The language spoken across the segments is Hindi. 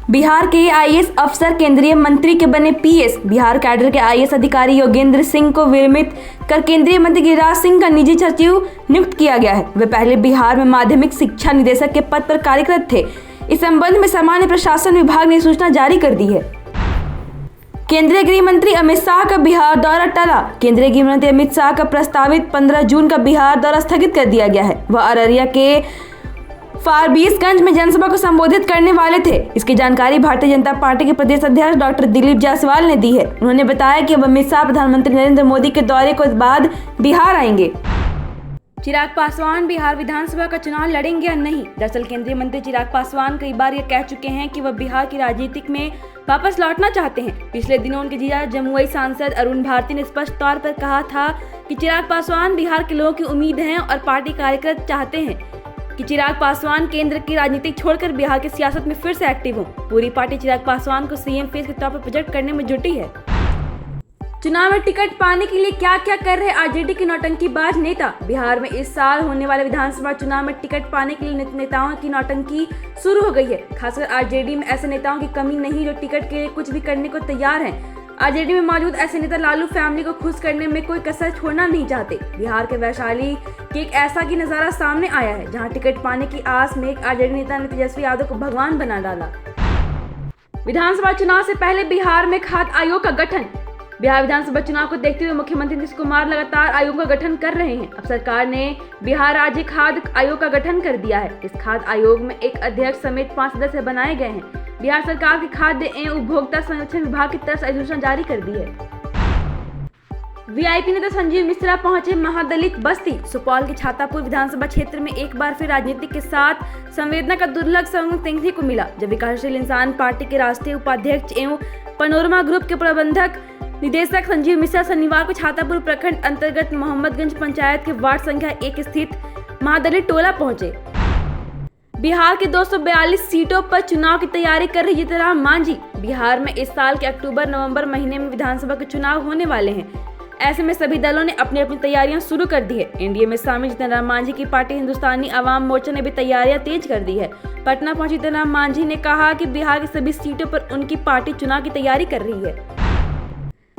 बिहार के आईएएस अफसर केंद्रीय मंत्री के बने पीएस। बिहार कैडर के आईएएस अधिकारी योगेंद्र सिंह को विरमित कर केंद्रीय मंत्री गिरिराज सिंह का निजी सचिव नियुक्त किया गया है। वे पहले बिहार में माध्यमिक शिक्षा निदेशक के पद पर कार्यरत थे। इस संबंध में सामान्य प्रशासन विभाग ने सूचना जारी कर दी है। केंद्रीय गृह मंत्री अमित शाह का बिहार दौरा टला। केंद्रीय गृह मंत्री अमित शाह का प्रस्तावित 15 जून का बिहार दौरा स्थगित कर दिया गया है। वह अररिया के फारबिसगंज में जनसभा को संबोधित करने वाले थे। इसकी जानकारी भारतीय जनता पार्टी के प्रदेश अध्यक्ष डॉक्टर दिलीप जायसवाल ने दी है। उन्होंने बताया कि अब अमित शाह प्रधानमंत्री नरेंद्र मोदी के दौरे के बाद बिहार आएंगे। चिराग पासवान बिहार विधानसभा का चुनाव लड़ेंगे या नहीं? दरअसल केंद्रीय मंत्री चिराग पासवान कई बार ये कह चुके हैं कि वह बिहार की राजनीति में वापस लौटना चाहते हैं। पिछले दिनों उनके जीजा जमुई सांसद अरुण भारती ने स्पष्ट तौर पर कहा था कि चिराग पासवान बिहार के लोगों की उम्मीद हैं और पार्टी कार्यकर्ता चाहते हैं कि चिराग पासवान केंद्र की राजनीति छोड़कर बिहार की सियासत में फिर से एक्टिव हों। पूरी पार्टी चिराग पासवान को सीएम फेस के तौर पर प्रोजेक्ट करने में जुटी है। चुनाव में टिकट पाने के लिए क्या क्या कर रहे आरजेडी के नौटंकीबाज नेता? बिहार में इस साल होने वाले विधानसभा चुनाव में टिकट पाने के लिए नेताओं की नौटंकी शुरू हो गई है। खासकर आरजेडी में ऐसे नेताओं की कमी नहीं जो टिकट के लिए कुछ भी करने को तैयार हैं। आरजेडी में मौजूद ऐसे नेता लालू फैमिली को खुश करने में कोई कसर छोड़ना नहीं चाहते। बिहार के वैशाली के एक ऐसा की नजारा सामने आया है जहां टिकट पाने की आस में एक आरजेडी नेता ने तेजस्वी यादव को भगवान बना डाला। विधानसभा चुनाव से पहले बिहार में खाद्य आयोग का गठन। बिहार विधानसभा चुनाव को देखते हुए मुख्यमंत्री नीतीश कुमार लगातार आयोग का गठन कर रहे हैं। अब सरकार ने बिहार राज्य खाद्य आयोग का गठन कर दिया है। इस खाद्य आयोग में एक अध्यक्ष समेत 5 सदस्य बनाए गए हैं। बिहार सरकार की खाद्य एवं उपभोक्ता संरक्षण विभाग की तरफ से अधिसूचना जारी कर दी है। वीआईपी नेता संजीव मिश्रा पहुंचे महादलित बस्ती। सुपौल के छातापुर विधानसभा क्षेत्र में एक बार फिर राजनीति के साथ संवेदना का दुर्लभ संग देखने को मिला, जब विकासशील इंसान पार्टी के राष्ट्रीय उपाध्यक्ष एवं पनोरमा ग्रुप के प्रबंधक निदेशक संजीव मिश्रा शनिवार को छातापुर प्रखंड अंतर्गत मोहम्मदगंज पंचायत के वार्ड संख्या 1 स्थित महादलित टोला पहुंचे। बिहार के 242 सीटों पर चुनाव की तैयारी कर रही जीतनराम मांझी। बिहार में इस साल के अक्टूबर-नवंबर महीने में विधानसभा के चुनाव होने वाले हैं। ऐसे में सभी दलों ने अपनी अपनी तैयारियां शुरू कर दी है। एनडीए में शामिल जीतनराम मांझी की पार्टी हिंदुस्तानी अवाम मोर्चा ने भी तैयारियां तेज कर दी है। पटना पहुंचे जीतनराम मांझी ने कहा कि बिहार की सभी सीटों पर उनकी पार्टी चुनाव की तैयारी कर रही है।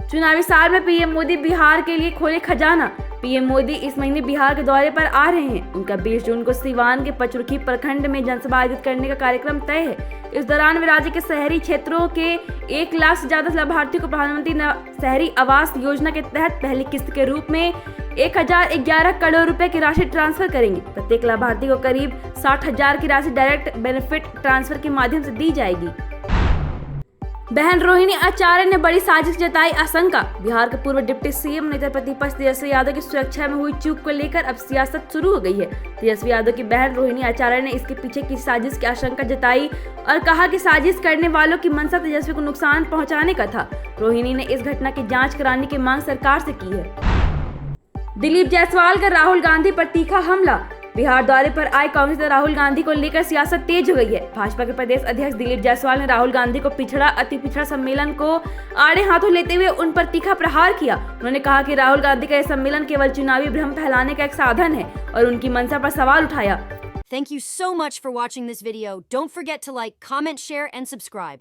चुनावी साल में पीएम मोदी बिहार के लिए खोले खजाना। पीएम मोदी इस महीने बिहार के दौरे पर आ रहे हैं। उनका 20 जून को सीवान के पचरुखी प्रखंड में जनसभा आयोजित करने का कार्यक्रम तय है। इस दौरान वे राज्य के शहरी क्षेत्रों के 1 लाख से ज्यादा लाभार्थियों को प्रधानमंत्री शहरी आवास योजना के तहत पहली किस्त के रूप में 1011 करोड़ रुपए की राशि ट्रांसफर करेंगे। प्रत्येक लाभार्थी को करीब 60,000 की राशि डायरेक्ट बेनिफिट ट्रांसफर के माध्यम से दी जाएगी। बहन रोहिणी आचार्य ने बड़ी साजिश जताई आशंका। बिहार के पूर्व डिप्टी सीएम नेता प्रतिपक्ष तेजस्वी यादव की सुरक्षा में हुई चूक को लेकर अब सियासत शुरू हो गई है। तेजस्वी यादव की बहन रोहिणी आचार्य ने इसके पीछे की साजिश की आशंका जताई और कहा कि साजिश करने वालों की मंशा तेजस्वी को नुकसान पहुंचाने का था। रोहिणी ने इस घटना की जांच कराने की मांग सरकार से की है। दिलीप जायसवाल का राहुल गांधी पर तीखा हमला। बिहार दौरे पर आए कांग्रेस नेता राहुल गांधी को लेकर सियासत तेज हो गई है। भाजपा के प्रदेश अध्यक्ष दिलीप जायसवाल ने राहुल गांधी को पिछड़ा अति पिछड़ा सम्मेलन को आड़े हाथों लेते हुए उन पर तीखा प्रहार किया। उन्होंने कहा कि राहुल गांधी का यह सम्मेलन केवल चुनावी भ्रम फैलाने का एक साधन है और उनकी मंशा पर सवाल उठाया। Thank you so much for watching this video. Don't forget to like, comment, share and subscribe.